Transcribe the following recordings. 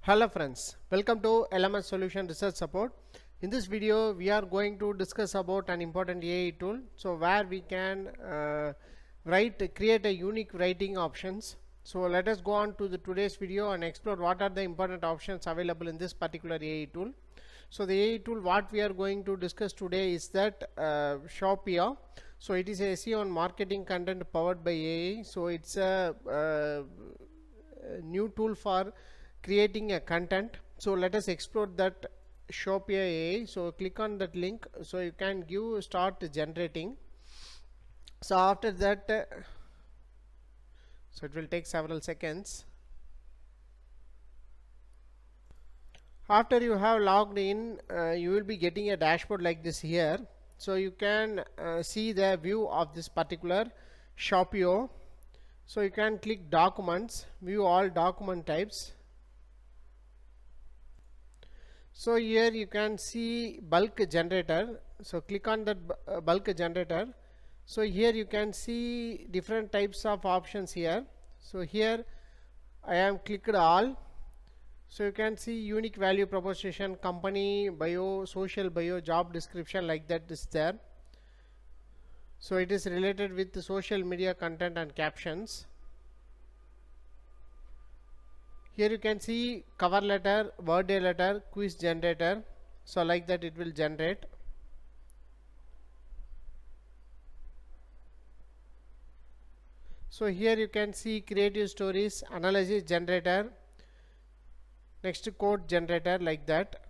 Hello friends, welcome to LMS Solution Research Support. In this video we are going to discuss about an important AI tool, so where we can create a unique writing options. So let us go on to the today's video and explore what are the important options available in this particular AI tool. So the AI tool what we are going to discuss today is that Shopia. So it is a SEO and marketing content powered by AI. So it's a new tool for creating a content. So let us explore that Shopia AI. So click on that link, so you can give start generating. So after that so it will take several seconds. After you have logged in, you will be getting a dashboard like this here. So you can see the view of this particular Shopio. So you can click documents, view all document types. So here you can see bulk generator. So click on that bulk generator. So here you can see different types of options here. So here I am clicked all. So you can see unique value proposition, company bio, social bio, job description, like that is there. So it is related with the social media content and captions. Here you can see cover letter, word day letter, quiz generator. So like that it will generate. So here you can see creative stories, analysis generator, next code generator, like that.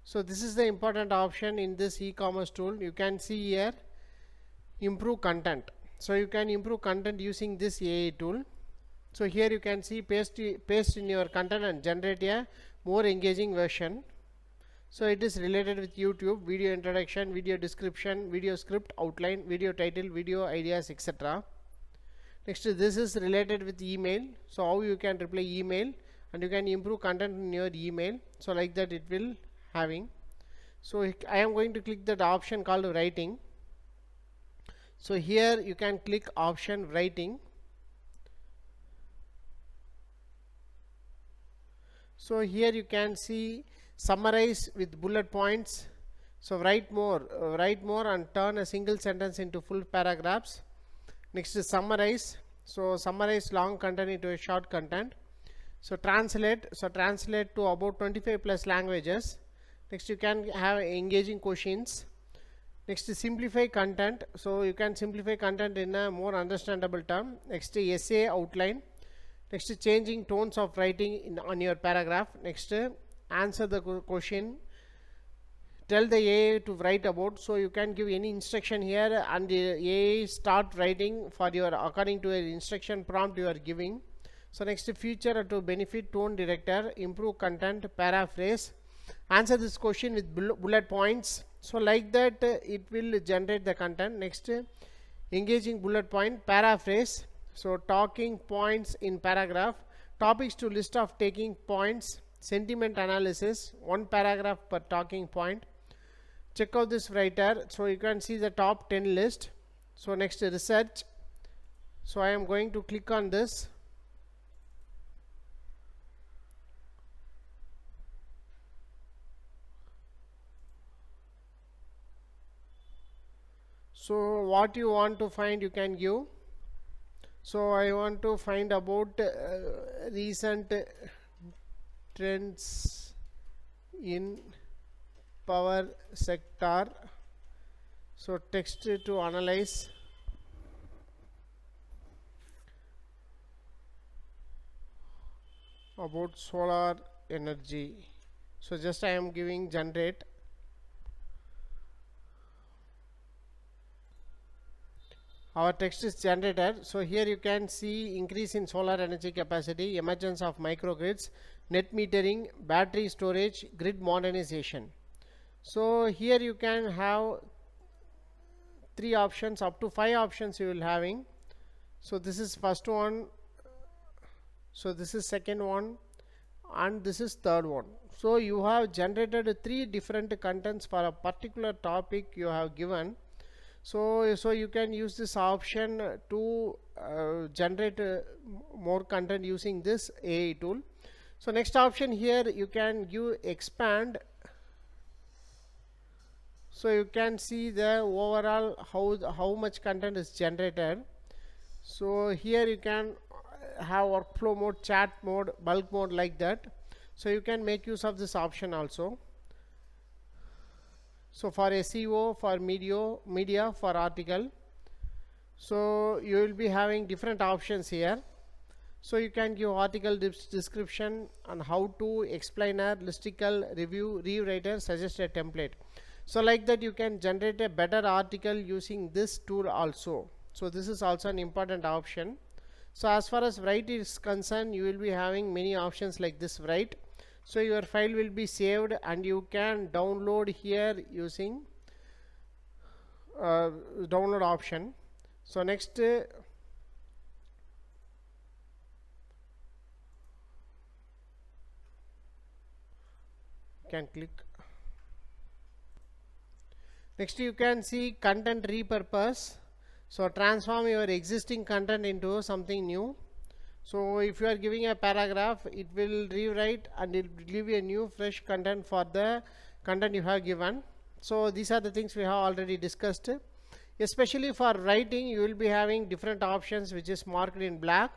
So this is the important option in this e-commerce tool. You can see here improve content. So you can improve content using this AI tool. So here you can see paste in your content and generate a more engaging version. So it is related with YouTube, video introduction, video description, video script, outline, video title, video ideas, etc. Next, this is related with email. So how you can reply email and you can improve content in your email. So like that it will having. So I am going to click that option called writing. So here you can click option writing. So here you can see summarize with bullet points. So write more and turn a single sentence into full paragraphs. Next is summarize. So summarize long content into a short content. So translate. So translate to about 25 plus languages. Next you can have engaging questions. Next is simplify content. So you can simplify content in a more understandable term. Next is essay outline. Next is changing tones of writing on your paragraph. Next answer the question. Tell the AI to write about. So you can give any instruction here and the AI start writing for your according to your instruction prompt you are giving. So next feature to benefit tone director, improve content, paraphrase, answer this question with bullet points. So like that it will generate the content. Next engaging bullet point, paraphrase. So talking points in paragraph, topics to list of taking points, sentiment analysis, one paragraph per talking point. Check out this writer. So you can see the top 10 list. So next research. So I am going to click on this. So what you want to find you can give. So I want to find about recent trends in power sector. So text to analyze. About solar energy. So just I am giving generate. Our text is generated. So here you can see increase in solar energy capacity, emergence of microgrids, net metering, battery storage, grid modernization. So here you can have 3 options, up to 5 options you will having. So this is first one, so this is second one, and this is third one. So you have generated 3 different contents for a particular topic you have given. So you can use this option to generate more content using this AI tool. So next option here, you can give expand. So you can see the overall how much content is generated. So here you can have workflow mode, chat mode, bulk mode, like that. So you can make use of this option also. So for SEO, for media, for article. So you will be having different options here. So you can give article description and how to, explainer, listicle, review, rewriter, suggest a template. So like that you can generate a better article using this tool also. So this is also an important option. So as far as write is concerned, you will be having many options like this write. So your file will be saved and you can download here using download option. So next you can click. Next you can see content repurpose. So transform your existing content into something new. So if you are giving a paragraph, it will rewrite and it will give you a new fresh content for the content you have given. So these are the things we have already discussed. Especially for writing, you will be having different options which is marked in black.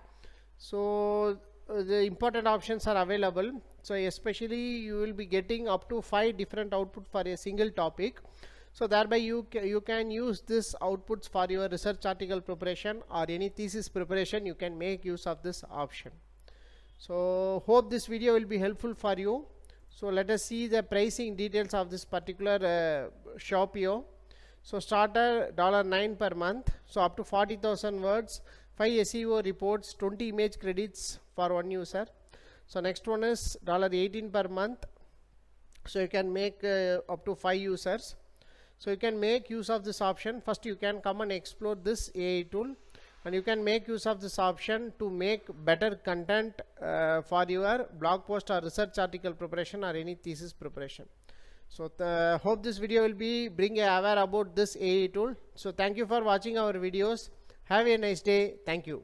So the important options are available. So especially you will be getting up to 5 different output for a single topic. So thereby you can use this outputs for your research article preparation or any thesis preparation. You can make use of this option. So hope this video will be helpful for you. So let us see the pricing details of this particular Shopia. So starter $9 per month. So up to 40,000 words, 5 SEO reports, 20 image credits for one user. So next one is $18 per month. So you can make up to 5 users. So you can make use of this option. First you can come and explore this AI tool and you can make use of this option to make better content for your blog post or research article preparation or any thesis preparation. So hope this video will be bring aware about this AI tool. So thank you for watching our videos. Have a nice day. Thank you.